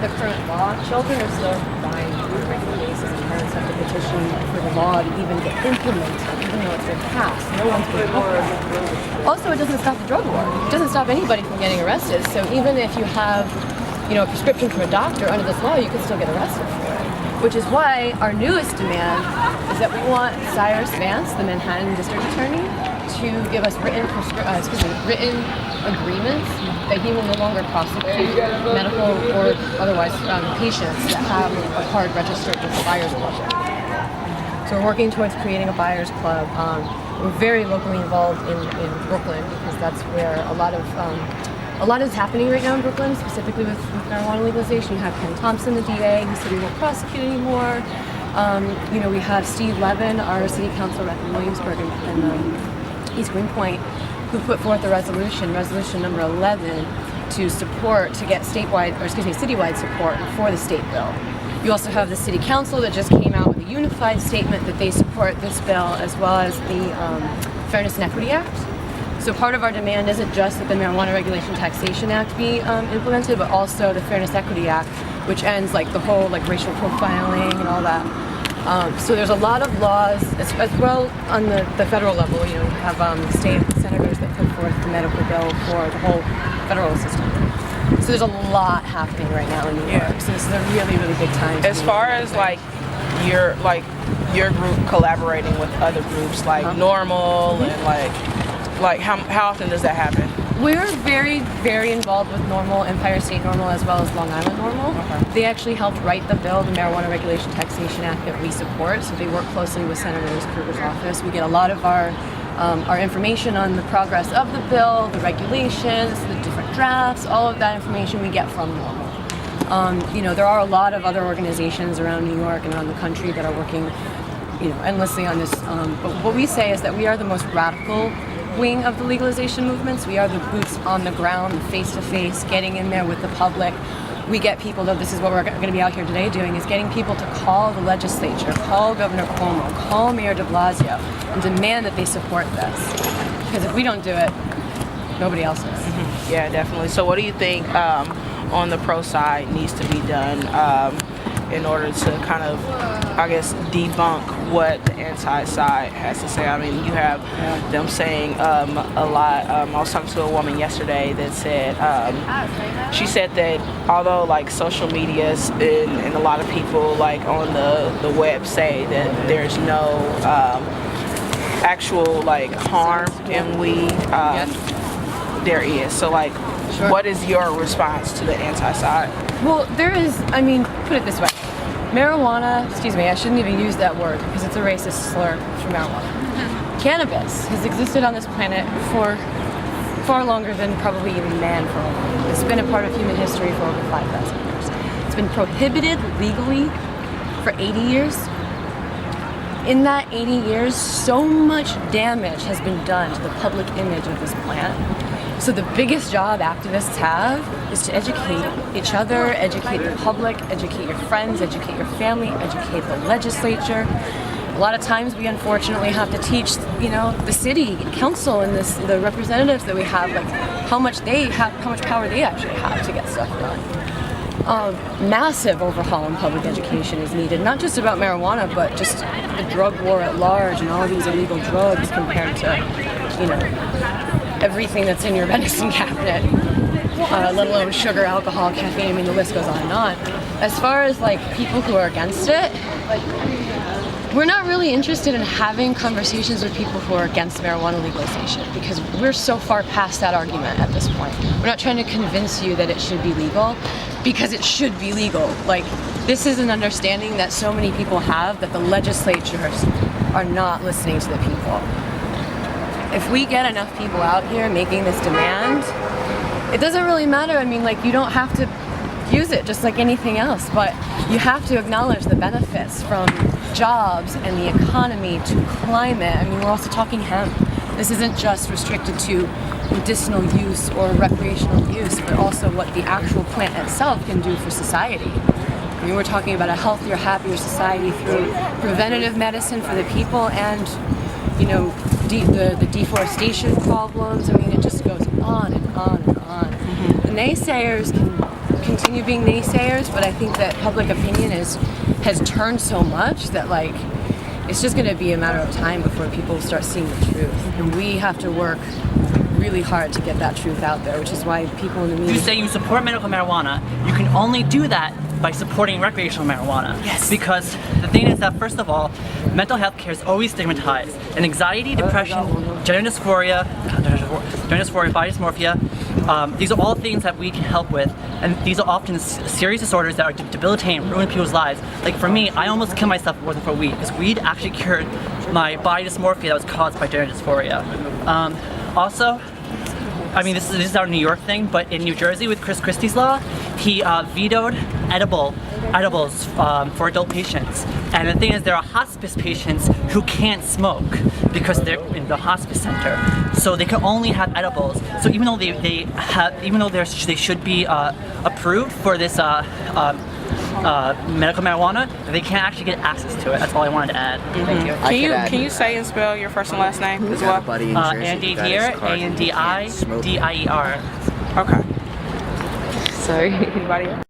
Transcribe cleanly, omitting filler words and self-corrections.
the current law, children are still dying on a regular basis, and parents have to petition for the law to even get implemented, even though it's been passed. No one's been heard. Also, it doesn't stop the drug war. It doesn't stop anybody from getting arrested. So even if you have, a prescription from a doctor under this law, you can still get arrested for it. Which is why our newest demand is that we want Cyrus Vance, the Manhattan District Attorney, to give us written agreements that he will no longer prosecute medical or otherwise patients that have a card registered with the Buyers Club. So we're working towards creating a Buyers Club. We're very locally involved in Brooklyn because that's where a lot is happening right now in Brooklyn, specifically with marijuana legalization. You have Ken Thompson, the DA, who said he won't prosecute anymore. We have Steve Levin, our city council rep in Williamsburg and East Greenpoint, who put forth a resolution number 11, to get citywide support for the state bill. You also have the city council that just came out with a unified statement that they support this bill, as well as the Fairness and Equity Act. So part of our demand isn't just that the Marijuana Regulation Taxation Act be implemented, but also the Fairness Equity Act, which ends the whole racial profiling and all that. So there's a lot of laws as well on the federal level. You have state senators that put forth the medical bill for the whole federal system. So there's a lot happening right now in New York. So this is a really, really big time. As far as your group collaborating with other groups like Normal and how often does that happen? We're very, very involved with Normal, Empire State Normal, as well as Long Island Normal. Okay. They actually helped write the bill, the Marijuana Regulation Taxation Act, that we support. So they work closely with Senator Kreuger's office. We get a lot of our information on the progress of the bill, the regulations, the different drafts, all of that information we get from Normal. There are a lot of other organizations around New York and around the country that are working, endlessly on this. But what we say is that we are the most radical wing of the legalization movements. We are the boots on the ground, face-to-face, getting in there with the public. We get people, though this is what we're going to be out here today doing, is getting people to call the legislature, call Governor Cuomo, call Mayor de Blasio, and demand that they support this. Because if we don't do it, nobody else is. Mm-hmm. Yeah, definitely. So what do you think on the pro side needs to be done in order to kind of, debunk what the anti-side has to say? I mean, you have them saying a lot. I was talking to a woman yesterday that said, she said that although social medias and a lot of people on the web say that there's no actual harm in weed, there is. So Sure. What is your response to the anti-side? Well, there is, put it this way. Marijuana, I shouldn't even use that word because it's a racist slur for marijuana. Cannabis has existed on this planet for far longer than probably even man for all. It's been a part of human history for over 5,000 years. It's been prohibited legally for 80 years. In that 80 years, so much damage has been done to the public image of this plant. So the biggest job activists have is to educate each other, educate the public, educate your friends, educate your family, educate the legislature. A lot of times we unfortunately have to teach, the city council and the representatives that we have, how much power they actually have to get stuff done. Massive overhaul in public education is needed, not just about marijuana, but just the drug war at large and all these illegal drugs compared to, everything that's in your medicine cabinet, let alone sugar, alcohol, caffeine, the list goes on and on. As far as people who are against it, we're not really interested in having conversations with people who are against marijuana legalization because we're so far past that argument at this point. We're not trying to convince you that it should be legal because it should be legal. This is an understanding that so many people have that the legislatures are not listening to the people. If we get enough people out here making this demand, it doesn't really matter. You don't have to use it just like anything else, but you have to acknowledge the benefits from jobs and the economy to climate. We're also talking hemp. This isn't just restricted to medicinal use or recreational use, but also what the actual plant itself can do for society. We're talking about a healthier, happier society through preventative medicine for the people and, the deforestation problems. It just goes on and on and on. The naysayers continue being naysayers, but I think that public opinion has turned so much that like it's just going to be a matter of time before people start seeing the truth, and we have to work really hard to get that truth out there, which is why people in the media. You say you support medical marijuana, you can only do that by supporting recreational marijuana. Yes. Because the thing is that, first of all, mental health care is always stigmatized. And anxiety, depression, gender dysphoria, body dysmorphia, these are all things that we can help with. And these are often serious disorders that are debilitating, ruining people's lives. Like for me, I almost killed myself more than for weed, because weed actually cured my body dysmorphia that was caused by gender dysphoria. Also, I mean, this is our New York thing, but in New Jersey with Chris Christie's law, he vetoed edibles for adult patients. And the thing is, there are hospice patients who can't smoke because they're in the hospice center, so they can only have edibles. So even though they should be approved for this medical marijuana, they can't actually get access to it. That's all I wanted to add. Thank you. Can you say and spell your first and last name as well? Andy Dier, ANDIDIER. Okay. Sorry. Anybody else?